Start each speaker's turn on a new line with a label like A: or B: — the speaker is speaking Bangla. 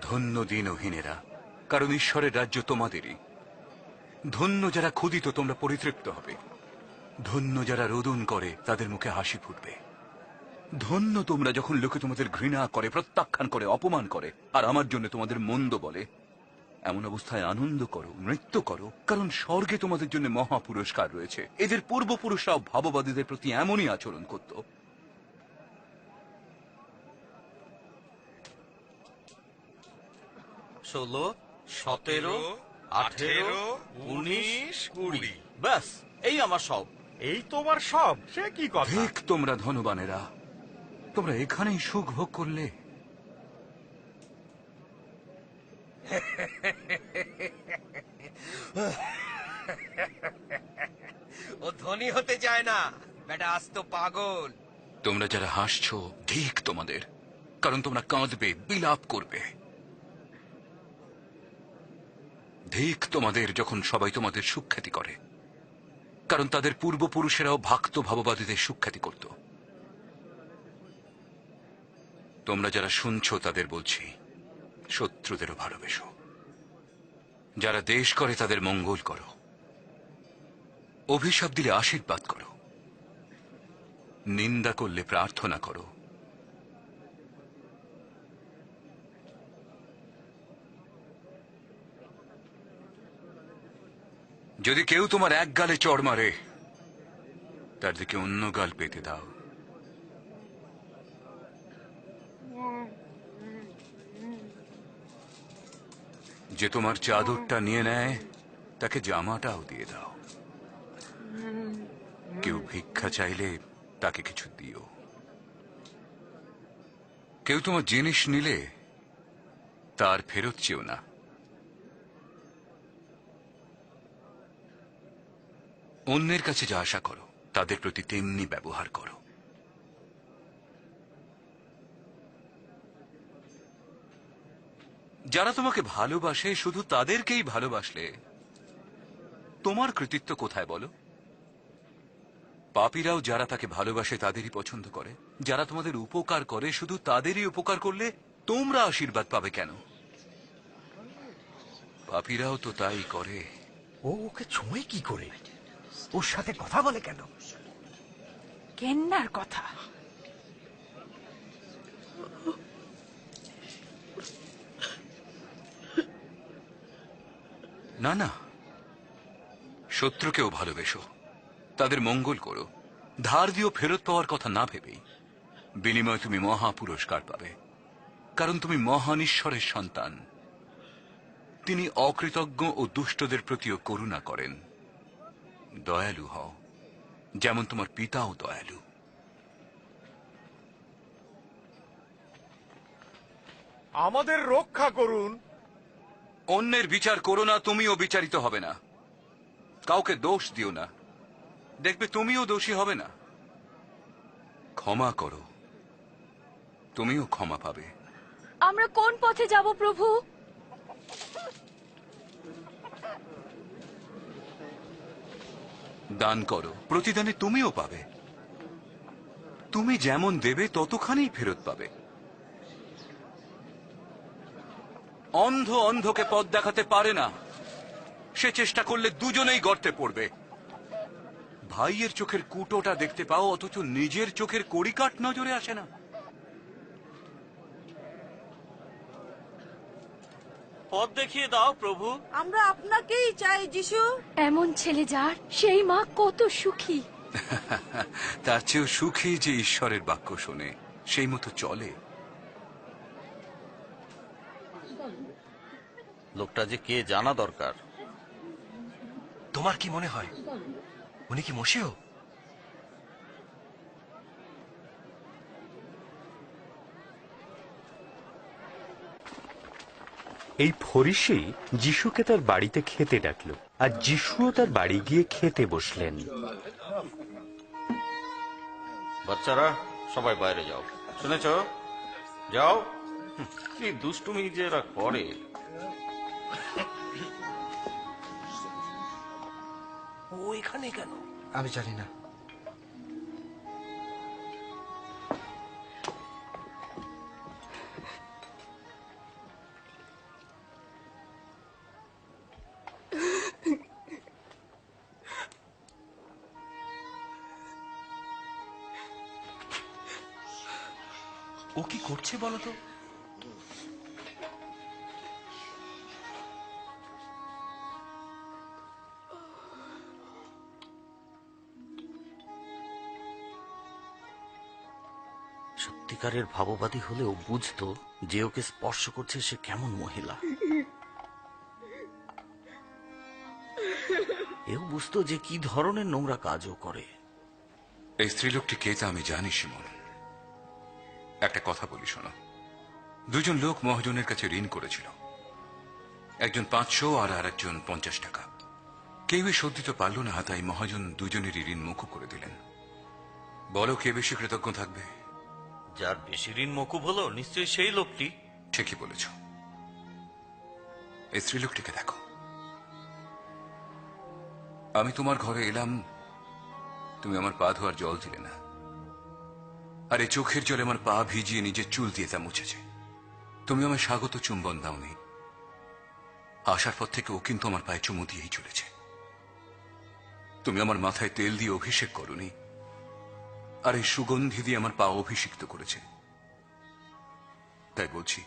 A: ধন্য দীনহীনেরা, কারণ ঈশ্বরের রাজ্য তোমাদেরই। ধন্য যারা ক্ষুধিত, তোমরা পরিতৃপ্ত হবে। ধন্য যারা রোদন করে, তাদের মুখে হাসি ফুটবে। ধন্য তোমরা যখন লোকে তোমাদের ঘৃণা করে, প্রত্যাখ্যান করে, অপমান করে, আর আমার জন্য তোমাদের মন্দ বলে। এমন অবস্থায় আনন্দ করো, নৃত্য করো, কারণ স্বর্গে তোমাদের জন্য মহা পুরস্কার রয়েছে। এদের পূর্বপুরুষরাও ভাববাদীদের প্রতি এমনই আচরণ করত।
B: 16, 17, 18, 19, 20। ব্যাস, এই আমার সব।
C: এই তোমার সব? সে কি কথা!
A: ঠিক তোমরা ধনবানেরা, তোমরা এখানেই সুখ ভোগ করলে।
D: ও ধনী হতে চায় না, বেটা আস্ত পাগল।
A: তোমরা যারা হাসছো, ঠিক তোমাদের, কারণ তোমরা কাঁদবে, বিলাপ করবে। ঠিক তোমাদের যখন সবাই তোমাদের সুখ্যাতি করে, কারণ তাদের পূর্বপুরুষেরাও ভক্ত ভাববাদীদের সুখ্যাতি করত। তোমরা যারা শুনছো তাদের বলছি, শত্রুদেরও ভালোবেসো। যারা দেশ করে তাদের মঙ্গল করো। অভিশাপ দিলে আশীর্বাদ করো। নিন্দা করলে প্রার্থনা করো। যদি কেউ তোমার এক গালে চড় মারে, তার দিকে অন্য গাল পেতে দাও। যে তোমার চাদরটা নিয়ে নেয়, তাকে জামাটাও দিয়ে দাও। কেউ ভিক্ষা চাইলে তাকে কিছু দিও। কেউ তোমার জিনিস নিলে তার ফেরত চেও না। অন্যের কাছে যা আশা করো, তাদের প্রতি তেমনি ব্যবহার করো। যারা তোমাকে ভালোবাসে, শুধু তাদেরকেই ভালোবাসলে তোমার কৃতিত্ব কোথায় বলো? পাপীরাও যারা তাকে ভালোবাসে তাদেরই পছন্দ করে। যারা তোমাদের উপকার করে, শুধু তাদেরই উপকার করলে তোমরা আশীর্বাদ পাবে কেন? পাপীরাও তো তাই করে।
C: ও ওকে ছোঁয় কি করে? ওর সাথে কথা বলে কেন?
E: কেন্নার কথা।
A: না না, শত্রুকেও ভালোবেসো, তাদের মঙ্গল করো। ধার দিয়েও ফেরত পাওয়ার কথা না ভেবেই বিনিময়ে তুমি মহা পুরস্কার পাবে, কারণ তুমি মহান ঈশ্বরের সন্তান। তিনি অকৃতজ্ঞ ও দুষ্টদের প্রতিও করুণা করেন। দয়ালু হও, যেমন তোমার পিতাও দয়ালু।
C: আমাদের রক্ষা করুন।
A: অন্যের বিচার করো না, তুমিও বিচারিত হবে না। কাউকে দোষ দিও না, দেখবে তুমিও দোষী হবে না। ক্ষমা করো, তুমিও ক্ষমা পাবে।
E: আমরা কোন পথে যাব প্রভু?
A: দান করো, প্রতিদানে তুমিও পাবে। তুমি যেমন দেবে ততখানি ফেরত পাবে। অন্ধ অন্ধকে পথ দেখাতে পারে না, সে চেষ্টা করলে দুজনেই গর্তে পড়বে। ভাইয়ের চোখের কুটোটা দেখতে পাও, অথচ নিজের চোখের কড়িকাঠ নজরে আসে না।
B: পথ দেখিয়ে দাও প্রভু।
F: আমরা আপনাকেই চাই যিশু।
E: এমন ছেলে যার, সেই মা কত সুখী।
A: তার চেয়েও সুখী যে ঈশ্বরের বাক্য শোনে, সেই মতো চলে।
B: লোকটা যে কে জানা দরকার।
D: তোমার কি মনে হয় উনি কি মশিও?
G: এই ফরিসি যিশুকে তার বাড়িতে খেতে ডাকল, আর যিশুও তার বাড়ি গিয়ে খেতে বসলেন।
B: বাচ্চারা সবাই বাইরে যাও, শুনেছ? যাও। কি দুষ্টুমি যে এরা করে।
D: ও এখানে কেন? আমি জানি না। ও কি করছে বলো তো?
B: সত্যিকারের ভাববাদী হলেও বুঝতো যে ওকে স্পর্শ করছে সে কেমন মহিলা। এও বুঝতো যে কি ধরনের নোংরা কাজও করে।
A: এই স্ত্রীলোকটি কে তা আমি জানি শিমন। একটা কথা বলি শোনো, দুজন লোক মহাজনের কাছে ঋণ করেছিল, একজন 500 আর আরেকজন 50 টাকা। কেউই শোধ দিতে পারল না, তাই মহাজন দুজনেরই ঋণ মুকুব করে দিলেন। বলো কে বেশি কৃতজ্ঞ থাকবে?
B: যার বেশি ঋণ মকুব হলো নিশ্চয়ই সেই লোকটি।
A: ঠিকই বলেছ। এই স্ত্রীলোকটিকে দেখো, আমি তোমার ঘরে এলাম, তুমি আমার পা ধোয়ার জল দিলে না, আর এই চোখের জলে আমার পা ভিজিয়ে নিজের চুল দিয়ে তা মুছেছে। তুমি আমার স্বাগত চুম্বন দাওনি, আসার পর থেকে ও কিন্তু আমার পায়ে চুমু দিয়েই চলেছে। তুমি আমার মাথায় তেল দিয়ে অভিষেক করনি, আর এই সুগন্ধি দিয়ে আমার পা অভিষিক্ত করেছে। তাই বলছি,